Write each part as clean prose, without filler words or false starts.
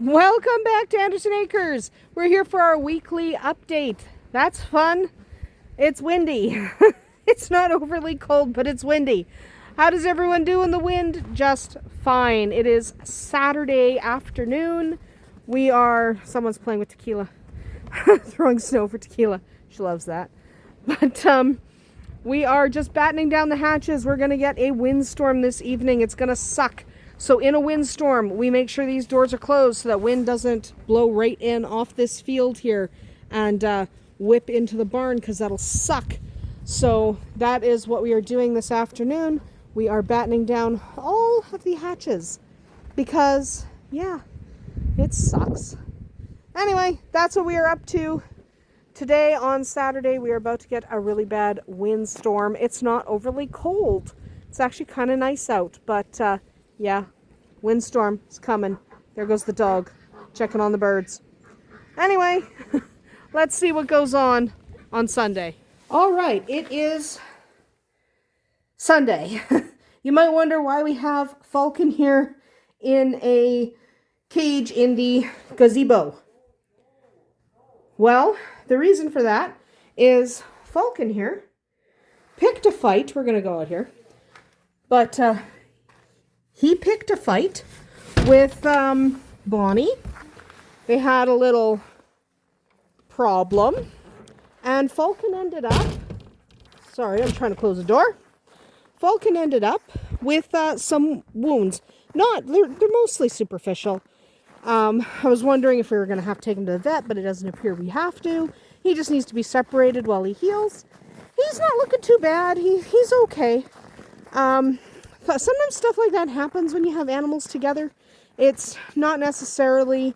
Welcome back to Andersen Acres. We're here for our weekly update. That's fun. It's windy. It's not overly cold, but it's windy. How does everyone do in the wind? Just fine. It is Saturday afternoon. Someone's playing with tequila. Throwing snow for tequila. She loves that. But we are just battening down the hatches. We're going to get a windstorm this evening. It's going to suck. So in a windstorm, we make sure these doors are closed so that wind doesn't blow right in off this field here and whip into the barn, because that'll suck. So that is what we are doing this afternoon. We are battening down all of the hatches because, yeah, it sucks. Anyway, that's what we are up to. Today on Saturday, we are about to get a really bad windstorm. It's not overly cold. It's actually kind of nice out, but yeah, windstorm is coming. There goes the dog, checking on the birds. Anyway, let's see what goes on Sunday. All right, it is Sunday. You might wonder why we have Falcon here in a cage in the gazebo. Well, the reason for that is Falcon here picked a fight. We're going to go out here. But he picked a fight with Bonnie. They had a little problem. And Falcon ended up... Sorry, I'm trying to close the door. Falcon ended up with some wounds. They're mostly superficial. I was wondering if we were going to have to take him to the vet, but it doesn't appear we have to. He just needs to be separated while he heals. He's not looking too bad. He's okay. Sometimes stuff like that happens when you have animals together. It's not necessarily...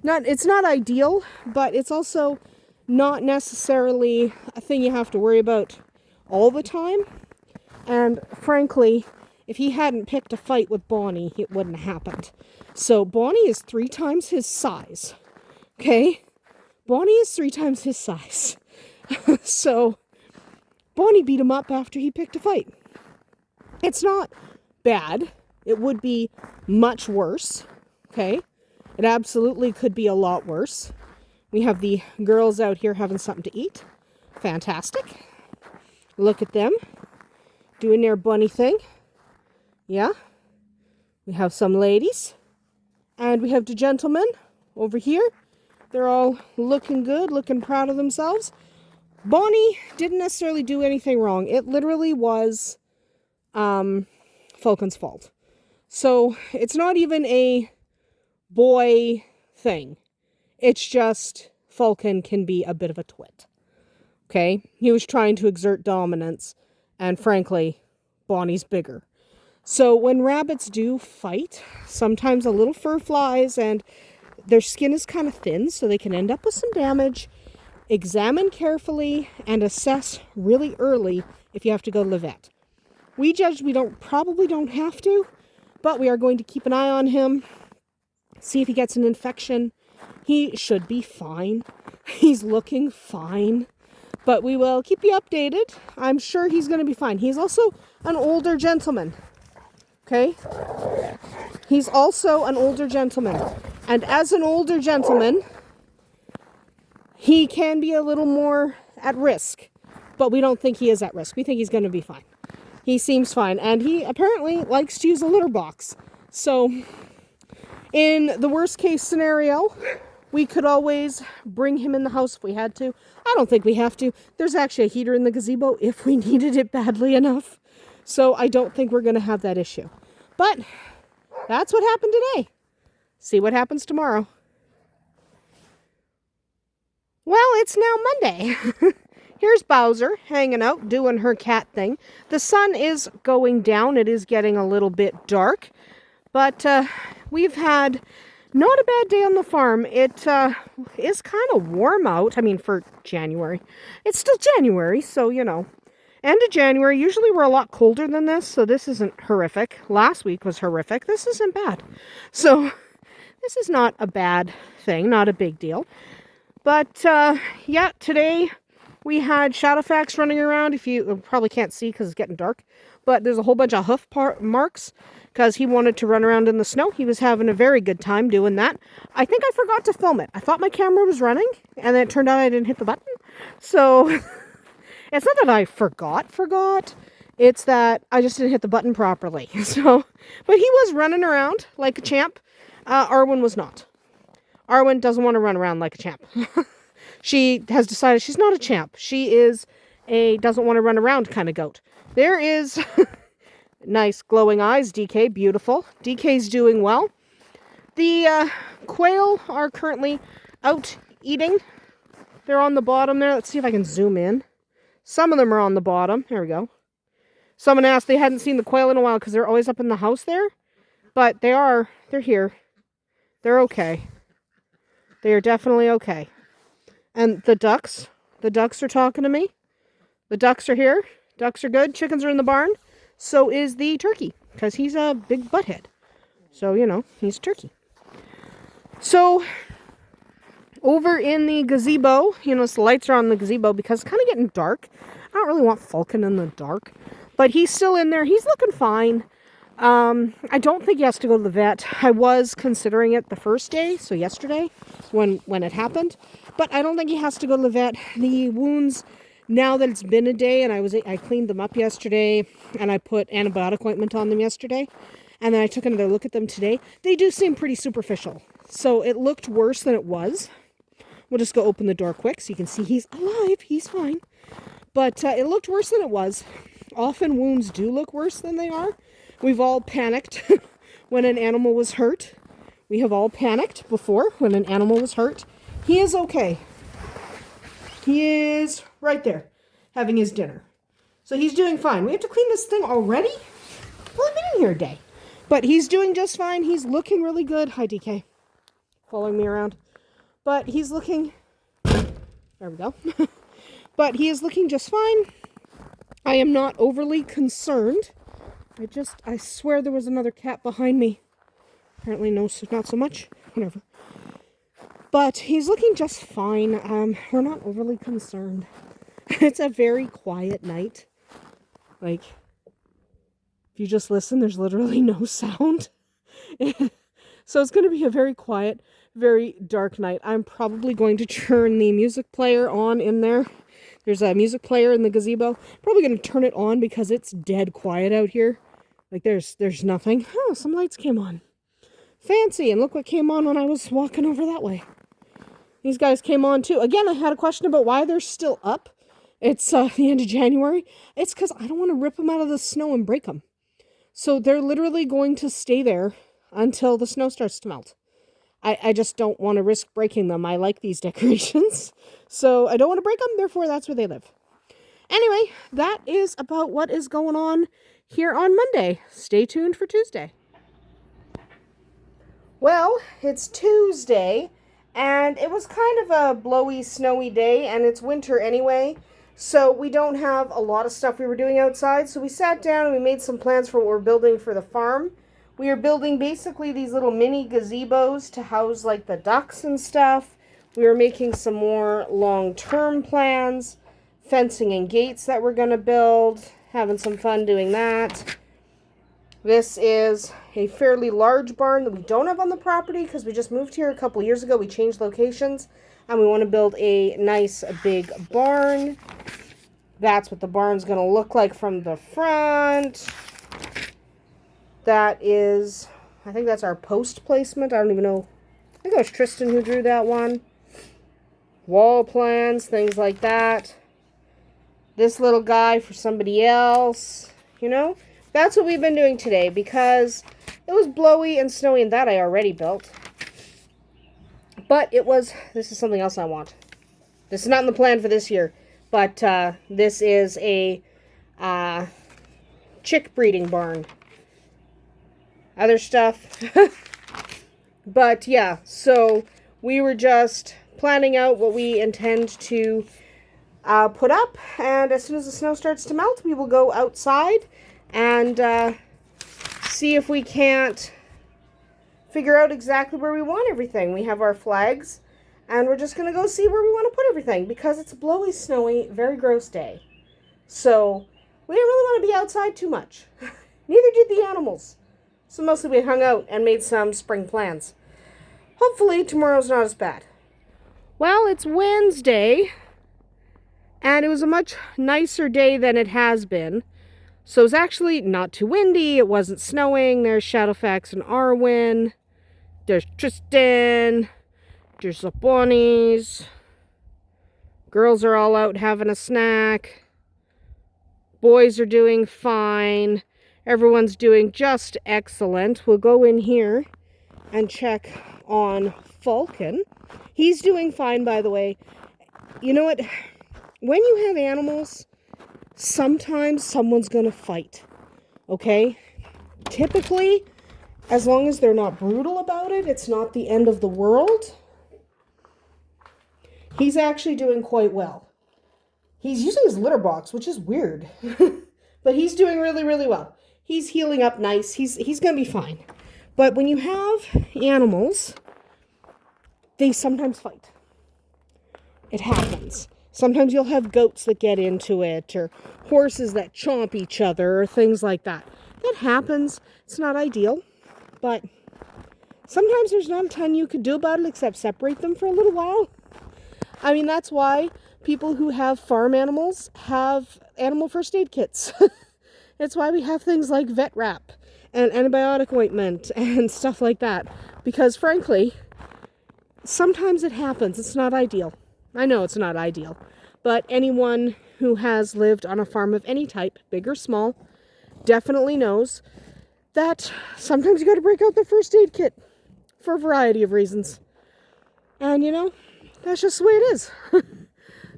it's not ideal, but it's also not necessarily a thing you have to worry about all the time. And frankly, if he hadn't picked a fight with Bonnie, it wouldn't have happened. So Bonnie is 3 times his size. Okay? Bonnie is 3 times his size. So Bonnie beat him up after he picked a fight. It's not bad. It would be much worse. Okay? It absolutely could be a lot worse. We have the girls out here having something to eat. Fantastic. Look at them doing their bunny thing. Yeah. We have some ladies. And we have the gentlemen over here. They're all looking good, looking proud of themselves. Bonnie didn't necessarily do anything wrong. It literally was Falcon's fault. So it's not even a boy thing. It's just Falcon can be a bit of a twit. Okay? He was trying to exert dominance, and frankly, Bonnie's bigger. So when rabbits do fight, sometimes a little fur flies and their skin is kind of thin, so they can end up with some damage. Examine carefully and assess really early if you have to go to the vet. We judged we probably don't have to, but we are going to keep an eye on him, see if he gets an infection. He should be fine. He's looking fine. But we will keep you updated. I'm sure he's going to be fine. He's also an older gentleman. Okay? He's also an older gentleman. And as an older gentleman, he can be a little more at risk. But we don't think he is at risk. We think he's going to be fine. He seems fine. And he apparently likes to use a litter box. So, in the worst case scenario, we could always bring him in the house if we had to. I don't think we have to. There's actually a heater in the gazebo if we needed it badly enough. So I don't think we're going to have that issue. But that's what happened today. See what happens tomorrow. Well, it's now Monday. Here's Bowser hanging out, doing her cat thing. The sun is going down. It is getting a little bit dark. But we've had not a bad day on the farm. It is kind of warm out. I mean, for January. It's still January, so, you know. End of January. Usually we're a lot colder than this, so this isn't horrific. Last week was horrific. This isn't bad. So, this is not a bad thing. Not a big deal. But, yeah, today we had Shadowfax running around. If you probably can't see because it's getting dark. But there's a whole bunch of hoof marks because he wanted to run around in the snow. He was having a very good time doing that. I think I forgot to film it. I thought my camera was running, and then it turned out I didn't hit the button. So it's not that I forgot. It's that I just didn't hit the button properly. So, but he was running around like a champ. Arwen was not. Arwen doesn't want to run around like a champ. She has decided she's not a champ. She is a doesn't want to run around kind of goat. There is nice glowing eyes. DK, beautiful. DK's doing well. The quail are currently out eating. They're on the bottom there. Let's see if I can zoom in. Some of them are on the bottom. There we go. Someone asked they hadn't seen the quail in a while because they're always up in the house there. But they're here. They're okay. They are definitely okay. And the ducks are talking to me. The ducks are here. Ducks are good. Chickens are in the barn. So is the turkey, because he's a big butthead. So, you know, he's a turkey. So, over in the gazebo, you know, the lights are on the gazebo because it's kind of getting dark. I don't really want Falcon in the dark. But he's still in there. He's looking fine. I don't think he has to go to the vet. I was considering it the first day, so yesterday, when it happened. But I don't think he has to go to the vet. The wounds, now that it's been a day, and I cleaned them up yesterday, and I put antibiotic ointment on them yesterday, and then I took another look at them today. They do seem pretty superficial. So it looked worse than it was. We'll just go open the door quick so you can see he's alive. He's fine. But it looked worse than it was. Often wounds do look worse than they are. We've all panicked when an animal was hurt. We have all panicked before when an animal was hurt. He is okay. He is right there having his dinner. So he's doing fine. We have to clean this thing already? Well, I've been in here a day. But he's doing just fine. He's looking really good. Hi, DK. Following me around. But he's looking... There we go. But he is looking just fine. I am not overly concerned. I swear there was another cat behind me. Apparently no, not so much. Whatever. But he's looking just fine. We're not overly concerned. It's a very quiet night. Like, if you just listen, there's literally no sound. So it's going to be a very quiet, very dark night. I'm probably going to turn the music player on in there. There's a music player in the gazebo. Probably going to turn it on because it's dead quiet out here. Like, there's nothing. Oh, some lights came on. Fancy. And look what came on when I was walking over that way. These guys came on too. Again, I had a question about why they're still up. It's the end of January. It's because I don't want to rip them out of the snow and break them. So they're literally going to stay there until the snow starts to melt. I just don't want to risk breaking them. I like these decorations. So I don't want to break them. Therefore, that's where they live. Anyway, that is about what is going on here on Monday. Stay tuned for Tuesday. Well, it's Tuesday, and it was kind of a blowy, snowy day, and it's winter anyway, so we don't have a lot of stuff we were doing outside, so we sat down and we made some plans for what we're building for the farm. We are building basically these little mini gazebos to house like the ducks and stuff. We were making some more long-term plans, fencing and gates that we're going to build, having some fun doing that. This is a fairly large barn that we don't have on the property because we just moved here a couple years ago. We changed locations and we want to build a nice big barn. That's what the barn's going to look like from the front. That is, I think that's our post placement. I don't even know. I think it was Tristan who drew that one. Wall plans, things like that. This little guy for somebody else, you know. That's what we've been doing today because it was blowy and snowy, and that I already built. But this is something else I want. This is not in the plan for this year, but this is a chick breeding barn. Other stuff. But yeah, so we were just planning out what we intend to put up, and as soon as the snow starts to melt, we will go outside and see if we can't figure out exactly where we want everything. We have our flags, and we're just going to go see where we want to put everything, because it's a blowy, snowy, very gross day. So we didn't really want to be outside too much. Neither did the animals. So mostly we hung out and made some spring plans. Hopefully tomorrow's not as bad. Well, it's Wednesday, and it was a much nicer day than it has been. So it's actually not too windy. It wasn't snowing. There's Shadowfax and Arwen. There's Tristan. There's the bunnies. Girls are all out having a snack. Boys are doing fine. Everyone's doing just excellent. We'll go in here and check on Falcon. He's doing fine, by the way. You know what? When you have animals, sometimes someone's going to fight. Okay? Typically, as long as they're not brutal about it, it's not the end of the world. He's actually doing quite well. He's using his litter box, which is weird. But he's doing really, really well. He's healing up nice. He's going to be fine. But when you have animals, they sometimes fight. It happens. Sometimes you'll have goats that get into it, or horses that chomp each other, or things like that. That happens. It's not ideal. But sometimes there's not a ton you could do about it except separate them for a little while. I mean, that's why people who have farm animals have animal first aid kits. It's why we have things like vet wrap and antibiotic ointment and stuff like that. Because frankly, sometimes it happens. It's not ideal. I know it's not ideal. But anyone who has lived on a farm of any type, big or small, definitely knows that sometimes you got to break out the first aid kit for a variety of reasons. And you know, that's just the way it is.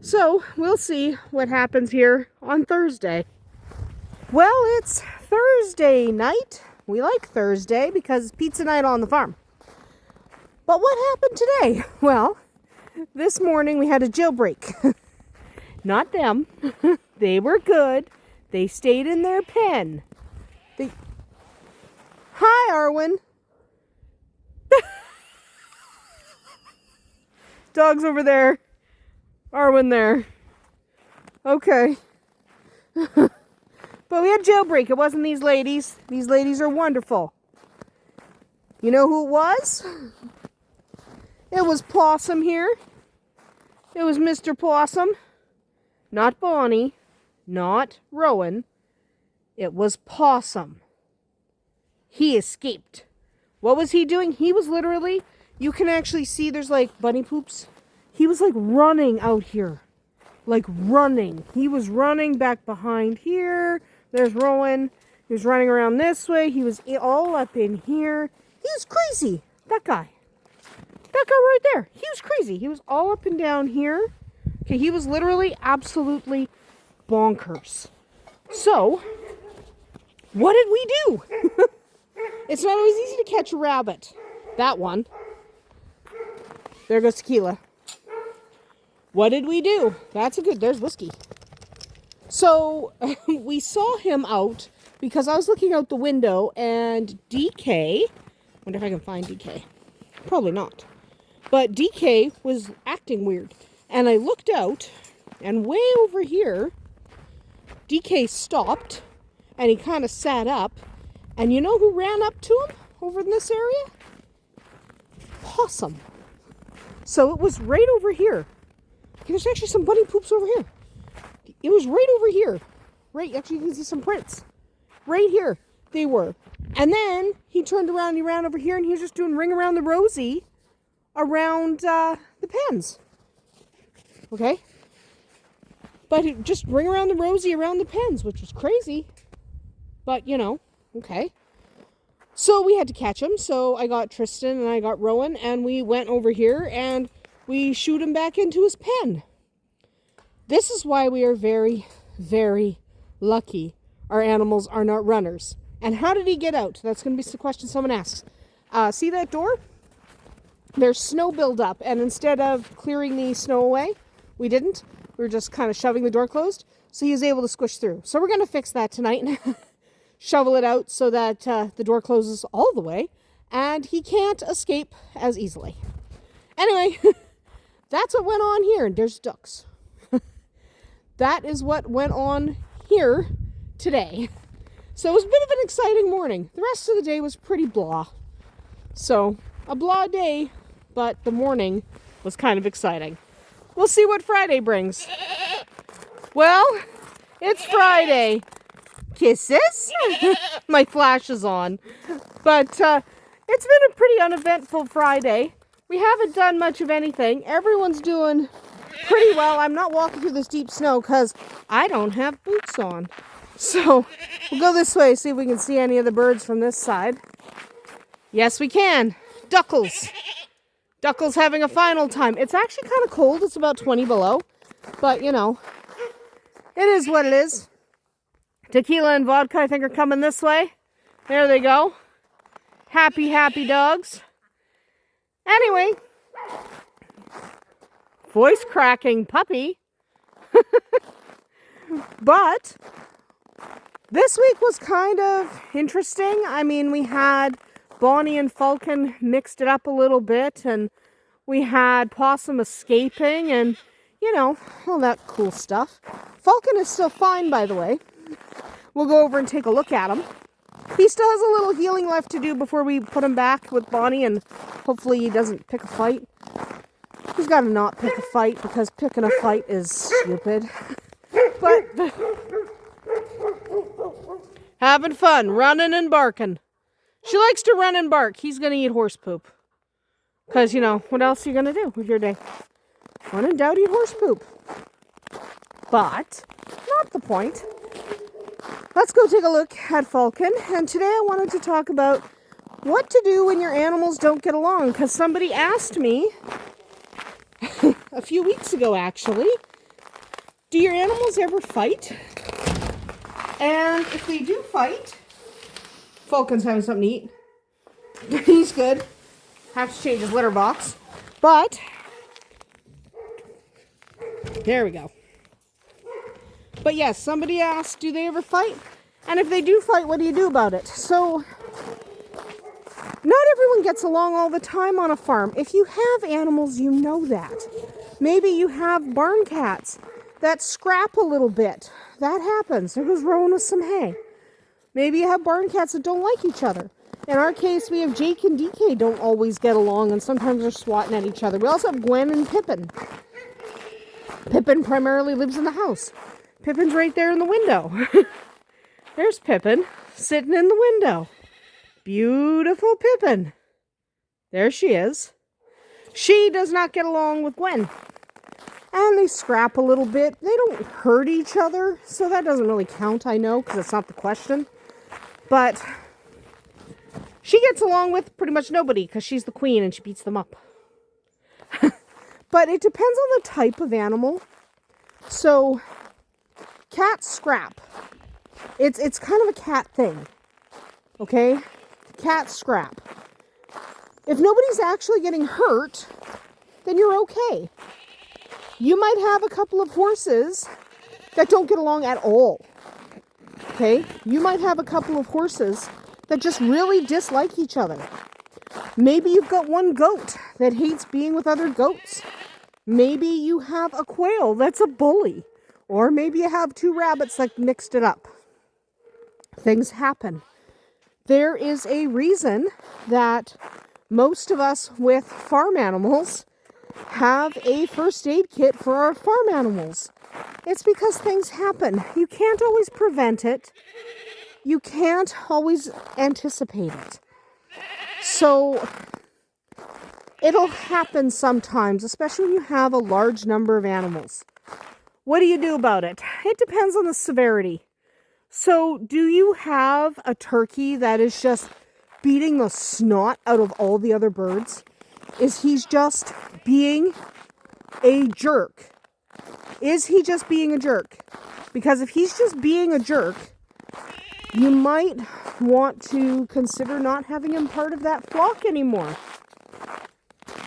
So, we'll see what happens here on Thursday. Well, it's Thursday night. We like Thursday because it's pizza night on the farm. But what happened today? Well, this morning we had a jailbreak. Not them. They were good. They stayed in their pen. Hi, Arwen. Dog's over there. Arwen there. Okay. But we had jailbreak. It wasn't these ladies. These ladies are wonderful. You know who it was? It was Possum here. It was Mr. Possum. Not Bonnie. Not Rowan. It was Possum. He escaped. What was he doing? He was literally, you can actually see there's like bunny poops. He was like running out here. Like running. He was running back behind here. There's Rowan. He was running around this way. He was all up in here. He was crazy. That guy. That guy right there. He was crazy. He was all up and down here. Okay, he was literally absolutely bonkers. So, what did we do? It's not always easy to catch a rabbit. That one. There goes Tequila. What did we do? That's a good, there's whiskey. So, we saw him out because I was looking out the window and DK, wonder if I can find DK. Probably not. But DK was acting weird. And I looked out and way over here, DK stopped and he kind of sat up. And you know who ran up to him over in this area? Possum. So it was right over here. There's actually some bunny poops over here. It was right over here. Right, actually you can see some prints. Right here they were. And then he turned around, he ran over here, and he was just doing ring around the rosy around the pens. Okay? But it just ring around the rosy around the pens, which was crazy. But, you know, okay. So we had to catch him. So I got Tristan and I got Rowan, and we went over here and we shoot him back into his pen. This is why we are very, very lucky our animals are not runners. And how did he get out? That's going to be the question someone asks. See that door? There's snow buildup, and instead of clearing the snow away, we didn't. We were just kind of shoving the door closed, so he was able to squish through. So we're going to fix that tonight and shovel it out so that the door closes all the way, and he can't escape as easily. Anyway, that's what went on here. And there's ducks. That is what went on here today. So it was a bit of an exciting morning. The rest of the day was pretty blah. So a blah day, but the morning was kind of exciting. We'll see what Friday brings. Well, it's Friday. Kisses? My flash is on. But it's been a pretty uneventful Friday. We haven't done much of anything. Everyone's doing pretty well. I'm not walking through this deep snow because I don't have boots on. So we'll go this way, see if we can see any of the birds from this side. Yes, we can. Duckles. Duckles having a final time. It's actually kind of cold. It's about 20 below. But, you know, it is what it is. Tequila and vodka, I think, are coming this way. There they go. Happy, happy dogs. Anyway. Voice cracking puppy. But this week was kind of interesting. I mean, we had Bonnie and Falcon mixed it up a little bit, and we had Possum escaping, and, you know, all that cool stuff. Falcon is still fine, by the way. We'll go over and take a look at him. He still has a little healing left to do before we put him back with Bonnie, and hopefully he doesn't pick a fight. He's got to not pick a fight, because picking a fight is stupid. But having fun, running and barking. She likes to run and bark. He's going to eat horse poop. Because, you know, what else are you going to do with your day? When in doubt, eat horse poop. But, not the point. Let's go take a look at Falcon. And today I wanted to talk about what to do when your animals don't get along. Because somebody asked me, a few weeks ago actually, do your animals ever fight? And if they do fight, Falcon's having something to eat. He's good. Have to change his litter box. But, there we go. But yes, somebody asked, do they ever fight? And if they do fight, what do you do about it? So, not everyone gets along all the time on a farm. If you have animals, you know that. Maybe you have barn cats that scrap a little bit. That happens. There goes Rowan with some hay. Maybe you have barn cats that don't like each other. In our case, we have Jake and DK don't always get along, and sometimes they're swatting at each other. We also have Gwen and Pippin. Pippin primarily lives in the house. Pippin's right there in the window. There's Pippin, sitting in the window. Beautiful Pippin. There she is. She does not get along with Gwen. And they scrap a little bit. They don't hurt each other, so that doesn't really count, I know, because it's not the question. But she gets along with pretty much nobody, because she's the queen and she beats them up. But it depends on the type of animal. So, cats scrap. It's kind of a cat thing. Okay? Cats scrap. If nobody's actually getting hurt, then you're okay. You might have a couple of horses that don't get along at all. Okay? You might have a couple of horses that just really dislike each other. Maybe you've got one goat that hates being with other goats. Maybe you have a quail that's a bully. Or maybe you have two rabbits that mixed it up. Things happen. There is a reason that most of us with farm animals have a first aid kit for our farm animals. It's because things happen. You can't always prevent it. You can't always anticipate it. So, it'll happen sometimes, especially when you have a large number of animals. What do you do about it? It depends on the severity. So, do you have a turkey that is just beating the snot out of all the other birds? Is he just being a jerk? Is he just being a jerk? Because if he's just being a jerk, you might want to consider not having him part of that flock anymore.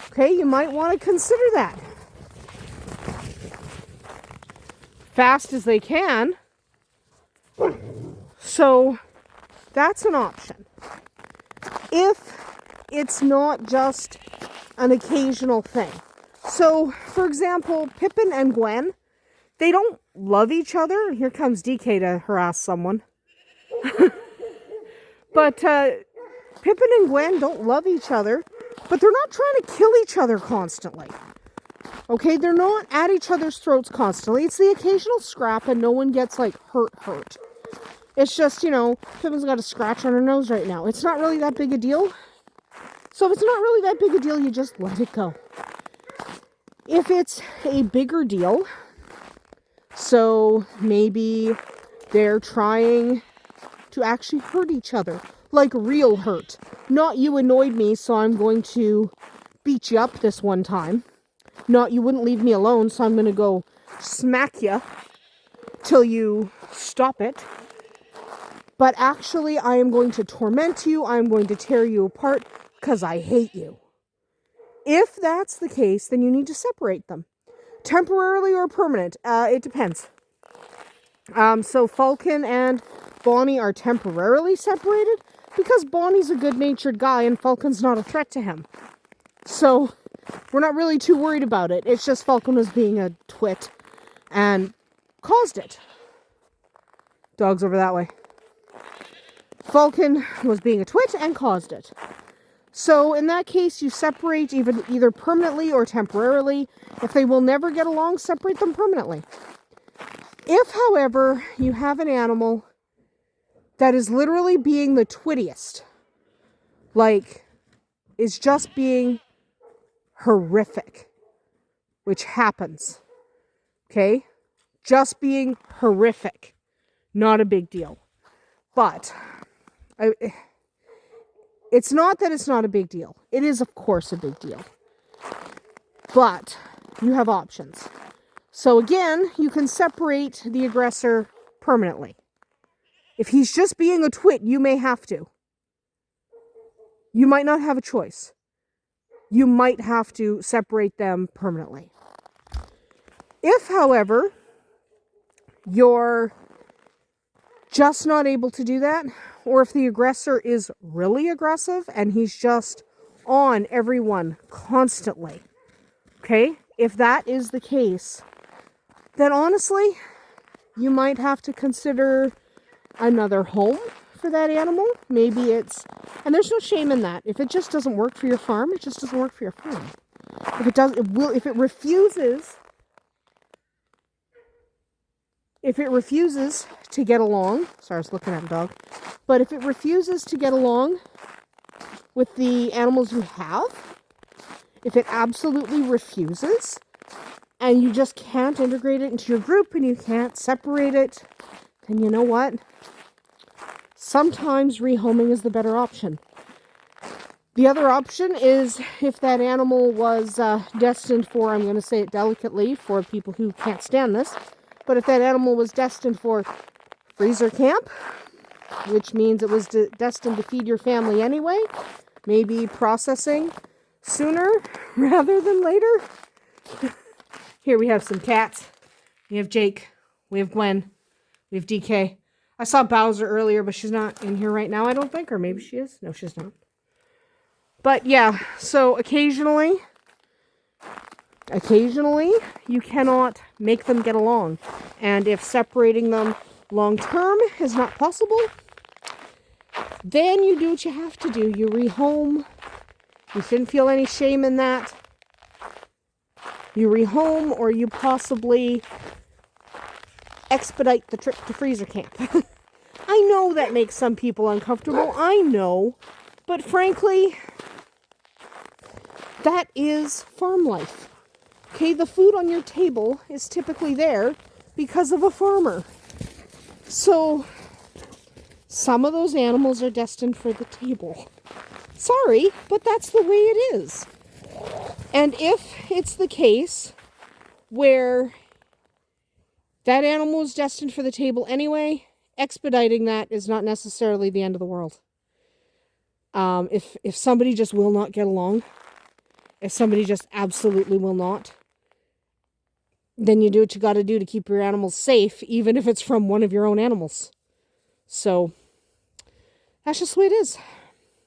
Okay, you might want to consider that. Fast as they can. So, that's an option. If it's not just an occasional thing. So, for example, Pippin and Gwen, they don't love each other. Here comes DK to harass someone. But Pippin and Gwen don't love each other, but they're not trying to kill each other constantly. Okay, they're not at each other's throats constantly. It's the occasional scrap and no one gets like hurt. It's just, Pippin's got a scratch on her nose right now. It's not really that big a deal. So if it's not really that big a deal, you just let it go. If it's a bigger deal, so maybe they're trying to actually hurt each other, like real hurt. Not you annoyed me, so I'm going to beat you up this one time. Not you wouldn't leave me alone, so I'm going to go smack you till you stop it. But actually, I am going to torment you. I'm going to tear you apart because I hate you. If that's the case, then you need to separate them. Temporarily or permanent, it depends. So Falcon and Bonnie are temporarily separated because Bonnie's a good-natured guy and Falcon's not a threat to him. So we're not really too worried about it. It's just Falcon was being a twit and caused it. Dog's over that way. Falcon was being a twit and caused it. So in that case, you separate either permanently or temporarily. If they will never get along, separate them permanently. If, however, you have an animal that is literally being the twittiest, like, is just being horrific, which happens, okay? Just being horrific, not a big deal. But it's not that it's not a big deal. It is, of course, a big deal. But you have options. So again, you can separate the aggressor permanently. If he's just being a twit, you may have to. You might not have a choice. You might have to separate them permanently. If, however, you're just not able to do that, or if the aggressor is really aggressive and he's just on everyone constantly, okay? If that is the case, then honestly, you might have to consider another home for that animal. Maybe it's, and there's no shame in that. If it just doesn't work for your farm, it just doesn't work for your farm. If it does, it will. If it refuses to get along, sorry, I was looking at a dog, but if it refuses to get along with the animals you have, if it absolutely refuses, and you just can't integrate it into your group and you can't separate it, then you know what? Sometimes rehoming is the better option. The other option is if that animal was destined for, I'm going to say it delicately for people who can't stand this, but if that animal was destined for freezer camp, which means it was destined to feed your family anyway, maybe processing sooner rather than later. Here we have some cats. We have Jake. We have Gwen. We have DK. I saw Bowser earlier, but she's not in here right now, I don't think. Or maybe she is. No, she's not. But yeah, so occasionally, you cannot make them get along. And if separating them long term is not possible, then you do what you have to do. You rehome. You shouldn't feel any shame in that. You rehome, or you possibly expedite the trip to freezer camp. I know that makes some people uncomfortable. I know. But frankly, that is farm life. Okay, the food on your table is typically there because of a farmer. So, some of those animals are destined for the table. Sorry, but that's the way it is. And if it's the case where that animal is destined for the table anyway, expediting that is not necessarily the end of the world. If somebody just will not get along, if somebody just absolutely will not, then you do what you got to do to keep your animals safe, even if it's from one of your own animals. So, that's just the way it is.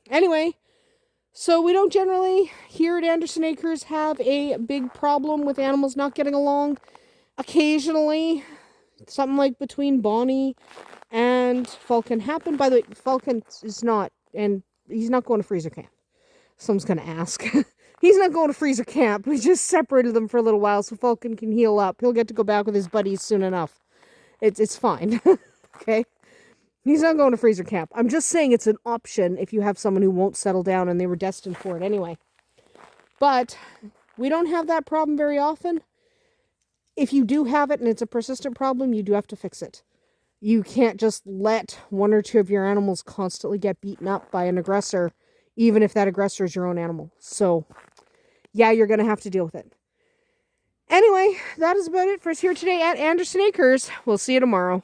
Anyway, so we don't generally, here at Andersen Acres, have a big problem with animals not getting along. Occasionally, something like between Bonnie and and Falcon happened. By the way, Falcon is not, and he's not going to freezer camp. Someone's going to ask. He's not going to freezer camp. We just separated them for a little while so Falcon can heal up. He'll get to go back with his buddies soon enough. It's fine. Okay? He's not going to freezer camp. I'm just saying it's an option if you have someone who won't settle down and they were destined for it anyway. But we don't have that problem very often. If you do have it and it's a persistent problem, you do have to fix it. You can't just let one or two of your animals constantly get beaten up by an aggressor, even if that aggressor is your own animal. So, yeah, you're going to have to deal with it. Anyway, that is about it for us here today at Andersen Acres. We'll see you tomorrow.